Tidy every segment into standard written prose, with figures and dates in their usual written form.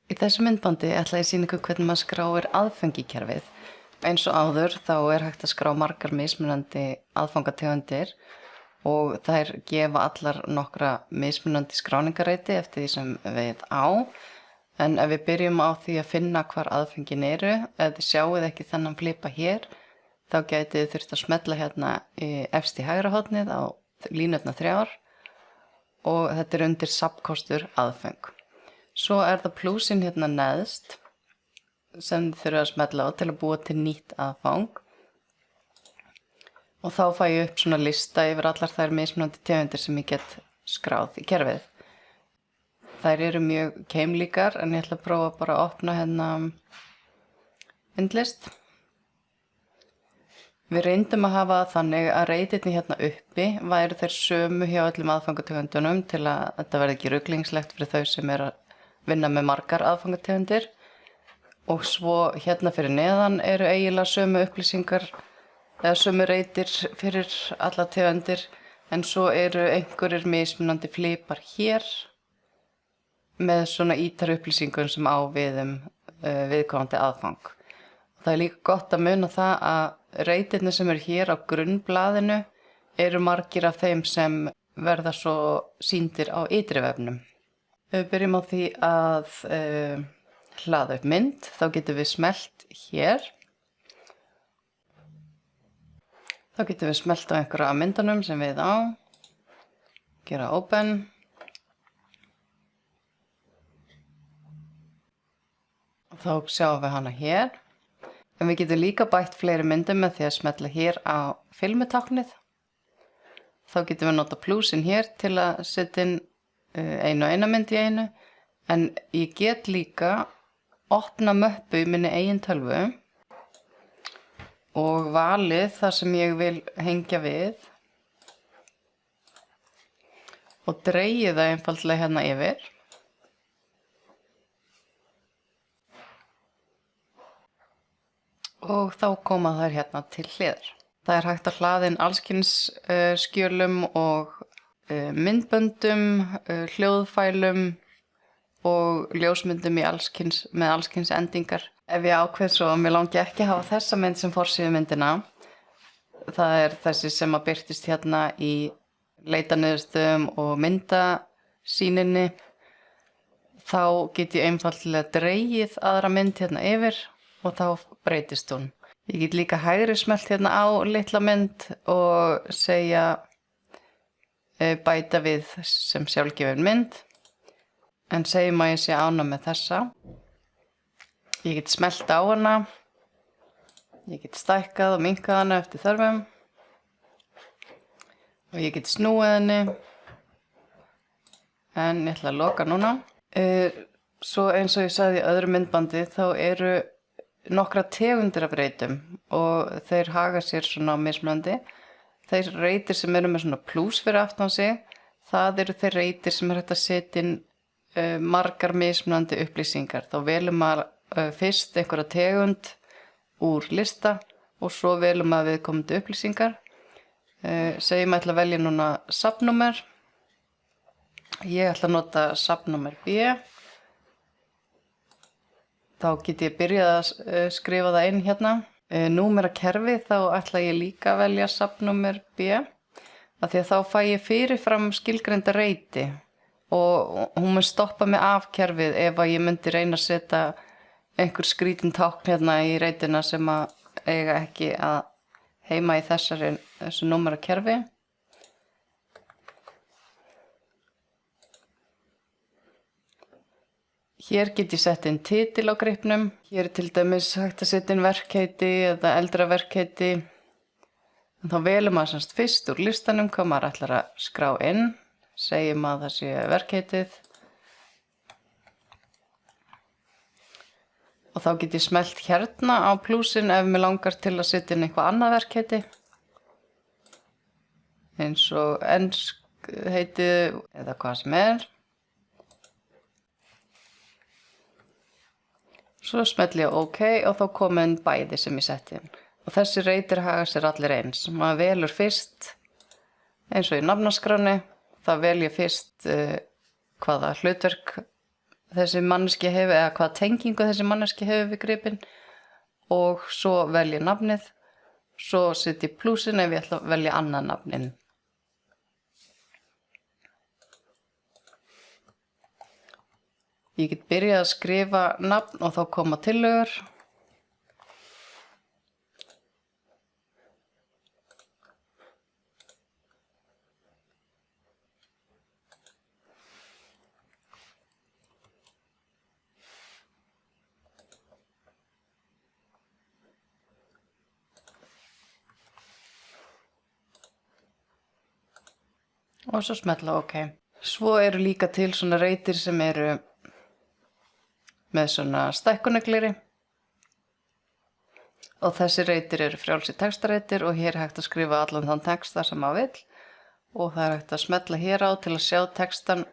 Í þessu myndbandi ætla ég að sýna ykkur hvernig maður skráir aðföng í kerfið. Eins og áður þá er hægt að skrá margar mismunandi aðfangategundir og þær gefa allar nokkra mismunandi skráningareiti eftir því sem við á. En ef við byrjum á því að finna hvar aðföngin eru, ef þið sjáuð ekki þennan flipa hér, þá gætið þið þurft að smella hérna efst í hægra hornið á línurnar 3 og þetta er undir safnkostur aðföng. Svo er það plúsin hérna neðst sem þið þurfum að smella á til að búa til nýtt aðfang. Og þá fæ ég upp svona lista yfir allar þær mismunandi tegundir sem ég get skráð í kerfið. Þær eru mjög keimlíkar en ég ætla að prófa bara að opna hérna myndlist. Við reyndum að hafa þannig að reitirnir hérna uppi væru þeir sömu hjá öllum aðfangategundunum til að þetta verði ekki ruglingslegt fyrir þau sem er að vinna með margar aðfangategundir. Og svo hérna fyrir neðan eru eiginlega sömu upplýsingar eða sömu reitir fyrir alla tegundir, en svo eru einhverjir mismunandi flipar hér með svona ítar upplýsingum sem á við viðkomandi aðfang. Það er líka gott að muna það að reitirnir sem eru hér á grunnblaðinu eru margir af þeim sem verða svo sýndir á ytri vefnum. Ef við byrjum á því að hlaða upp mynd, þá getum við smellt hér. Þá getum við smellt á einhverja af myndunum sem við á, gera open. Og þá sjáum við hana hér. En við getum líka bætt fleiri myndum með því að smella hér á filmutáknið. Þá getum við nota plúsin hér til að setja inn einu og eina mynd í einu. En ég get líka opna möppu í minni eigin tölvu og valið það sem ég vil hengja við og dregið það einfaldlega hérna yfir. Og þá koma þær hérna til hliðar. Það er hægt að hlaða inn allskyns skjölum og myndböndum, hljóðfælum og ljósmyndum með allskyns endingar. Ef ég ákveð svo að mér langi ekki að hafa þessa mynd sem forsíðu myndina, það er þessi sem að birtist hérna í leitaniðurstöðum og myndasýninni, þá get ég einfaldlega dregið aðra mynd hérna yfir og þá breytist hún. Ég get líka hægri smellt hérna á litla mynd og segja bæta við sem sjálfgefin mynd. En segjum að ég sé ánægð með þessa. Ég get smellt á hana. Ég get stækkað og minnkað hana eftir þörfum. Og ég get snúið henni. En ég ætla að loka núna. Svo eins og ég sagði í öðru myndbandi þá eru nokkra tegundir af reitum og þeir haga sér svona mismunandi. Þeir reitir sem eru með svona plús fyrir aftan sig, það eru þeir reitir sem er hægt að setja inn margar mismunandi upplýsingar. Þá velum maður fyrst einhverja tegund úr lista og svo velum maður viðkomandi upplýsingar. Segjum að ætla að velja núna safnnúmer. Ég ætla að nota safnnúmer B. Þá get ég byrjað að skrifa það inn hérna. Númerakerfi, þá ætla ég líka að velja safnnúmer B. Af því að þá fæ ég fyrirfram skilgreinda reiti og hún mun stoppa mig af kerfið ef að ég myndi reyna að setja einhver skrítin tákn hérna í reitina sem að eiga ekki að heima í þessu númerakerfi. Hér get ég sett inn titil á gripnum. Hér er til dæmis hægt að setja inn verkheiti eða eldra verkheiti. En þá velum maður semst fyrst úr listanum hvað maður ætlar að skrá inn. Segjum að það sé verkheitið. Og þá get ég smellt hérna á plúsin ef mér langar til að setja inn eitthvað annað verkheiti. Eins og ensk heitið eða hvað sem er. Svo smelli ég OK og þá koma inn bæði sem ég setti inn. Og þessi reitir haga sér allir eins. Maður velur fyrst, eins og í nafnaskráni, þá vel ég fyrst hvaða hlutverk þessi manneskja hefur eða hvað tengingu þessi manneskja hefur við gripinn og svo velja nafnið, svo setja ég plúsin ef ég ætla að velja annað nafnin. Ég get byrjað að skrifa nafn og þá koma tillögur. Og svo smetla OK. Svo eru líka til svona reitir sem eru með svona stækkunargleri. Og þessi reitir eru frjálsir textareitir og hér er hægt að skrifa allan þann texta sem maður vill. Og það er hægt að smetla hér á til að sjá textan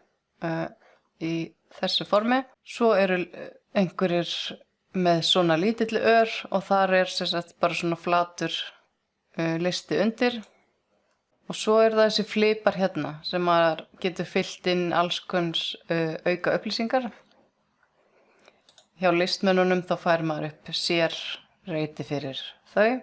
í þessu formi. Svo eru einhverjir með svona lítilli ör og þar er sem sagt bara svona flatur listi undir. Og svo er það þessi flipar hérna sem maður getur fyllt inn alls konar auka upplýsingar. Hjá listmönnunum þá fær maður upp sér reiti fyrir þau.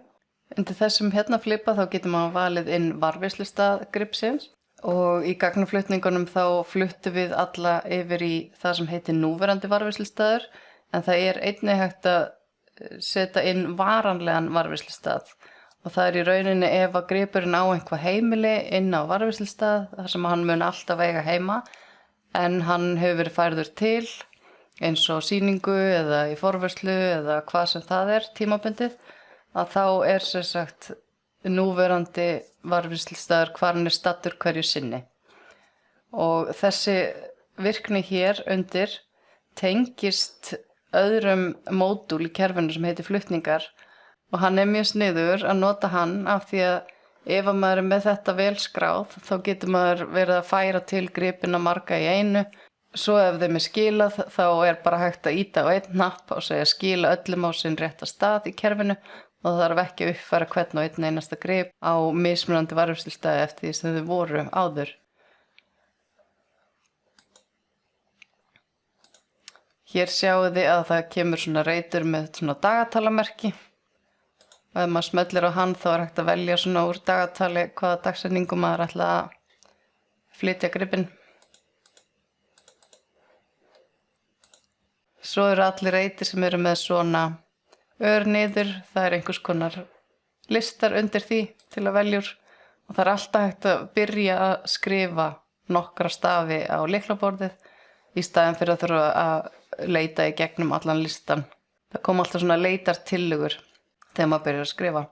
Undir þessum hérna flipa þá getur maður valið inn varðveislustað gripsins og í gagnaflutningunum þá fluttum við alla yfir í það sem heitir núverandi varðveislustaður en það er einnig hægt að setja inn varanlegan varðveislustað. Og það er í rauninni ef að gripurinn á einhvað heimili inn á varðveislustað þar sem hann mun alltaf eiga heima en hann hefur verið færður til eins og sýningu eða í forvörslu eða hvað sem það er tímabundið að þá er sem sagt núverandi varðveislustæður hvar hann er staddur hverju sinni. Og þessi virkni hér undir tengist öðrum módúl í kerfinu sem heitir flutningar og hann er mjög sniðugur að nota hann af því að ef maður er með þetta vel skráð þá getur maður verið að færa til gripina marga í einu. Svo ef þeim er skilað þá er bara hægt að ýta á einn hnapp og segja skila öllum á sinn rétta stað í kerfinu og það þarf ekki að uppfæra hvern og einn einasta grip á mismunandi varðveislustæði eftir því sem þau voru áður. Hér sjáu þið að það kemur svona reitur með svona dagatalamerki. Og ef maður smellir á hann þá er hægt að velja svona úr dagatali hvaða dagsetningu maður ætla að flytja gripinn. Svo eru allir reitir sem eru með svona ör niður, það er einhvers konar listar undir því til að velja úr og það er alltaf hægt að byrja að skrifa nokkra stafi á lyklaborðið í staðinn fyrir að þurfa að leita í gegnum allan listan. Það kom alltaf svona leitartillögur þegar maður byrjar að skrifa.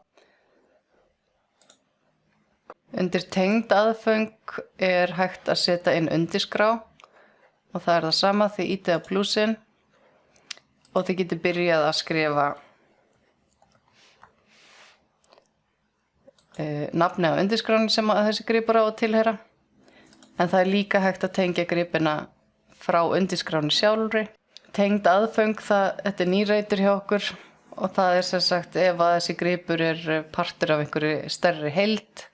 Undir tengd aðföng er hægt að setja inn undirskrá og það er það sama því ítið á plúsin og þið getur byrjað að skrifa nafni á undirskráni sem þessi gripur á að tilheyra. En það er líka hægt að tengja gripina frá undirskráni sjálfri. Tengd aðföng, þetta er nýreitur hjá okkur og það er sem sagt ef að þessi gripur er partur af einhverju stærri heild.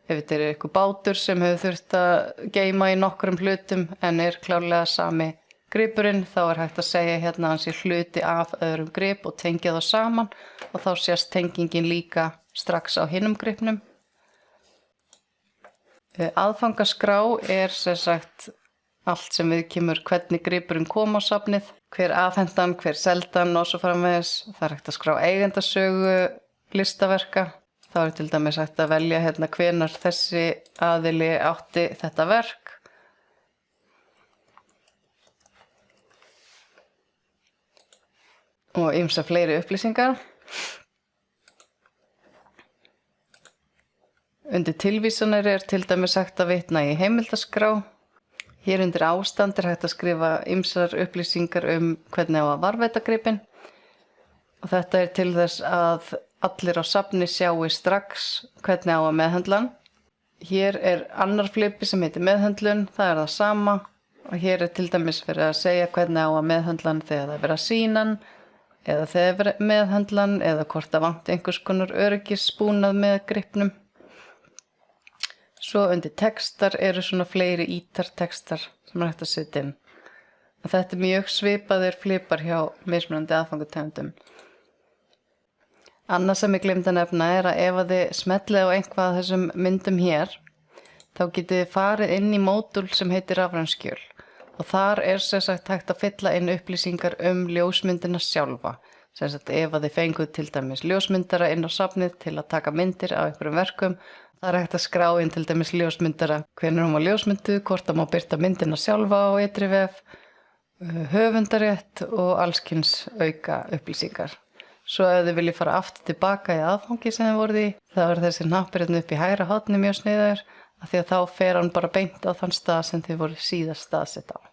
Ef þetta er einhver bátur sem hefur þurft að geyma í nokkrum hlutum en er klárlega sami gripurinn, þá er hægt að segja hérna að hann sé hluti af öðrum grip og tengja þá saman og þá sést tengingin líka strax á hinum gripnum. Aðfangaskrá er sem sagt allt sem við kemur hvernig gripurinn kom á safnið, hver afhentan, hver seldan og svo framvegis. Það er hægt að skrá eigendasögu listaverka. Þá er til dæmis hægt að velja hérna hvenær þessi aðili átti þetta verk. Og ýmsa fleiri upplýsingar. Undir tilvísanir er til dæmis hægt að vitna í heimildaskrá. Hér undir ástand er hægt að skrifa ýmsar upplýsingar hvernig á að varðveita gripinn. Og þetta er til þess að allir á safni sjáu strax hvernig á að meðhöndla hann. Hér er annar flipi sem heitir meðhöndlun, það er það sama. Og hér er til dæmis verið að segja hvernig á að meðhöndla hann þegar það er verið að sýna hann, eða þegar það er verið meðhöndla hann, eða hvort það vanti einhvers konar öryggisbúnað með gripnum. Svo undir textar eru svona fleiri ítartextar sem er hægt að setja inn. Þetta mjög svipaðir flipar hjá mismunandi aðfangategundum. Annað sem ég gleymdi að nefna að ef að þið smellið á einhvað af þessum myndum hér, þá getið þið farið inn í módúl sem heitir rafræn skjöl og þar sem sagt hægt að fylla inn upplýsingar ljósmyndina sjálfa. Sem sagt ef að þið fenguð til dæmis ljósmyndara inn á safnið til að taka myndir af einhverjum verkum, það hægt að skrá inn til dæmis ljósmyndara, hvenær hún var ljósmynduð, hvort það má birta myndina sjálfa á Ytri-vef, höfundarétt og allskyns auka upplýsingar. Svo ef þið viljið fara aftur tilbaka í aðfangi sem þið voruð í, þá þessi hnappur upp í hægra horni mjög sniðugur, af því að þá fer hann bara beint á þann stað sem þið voru síðast staðsett á.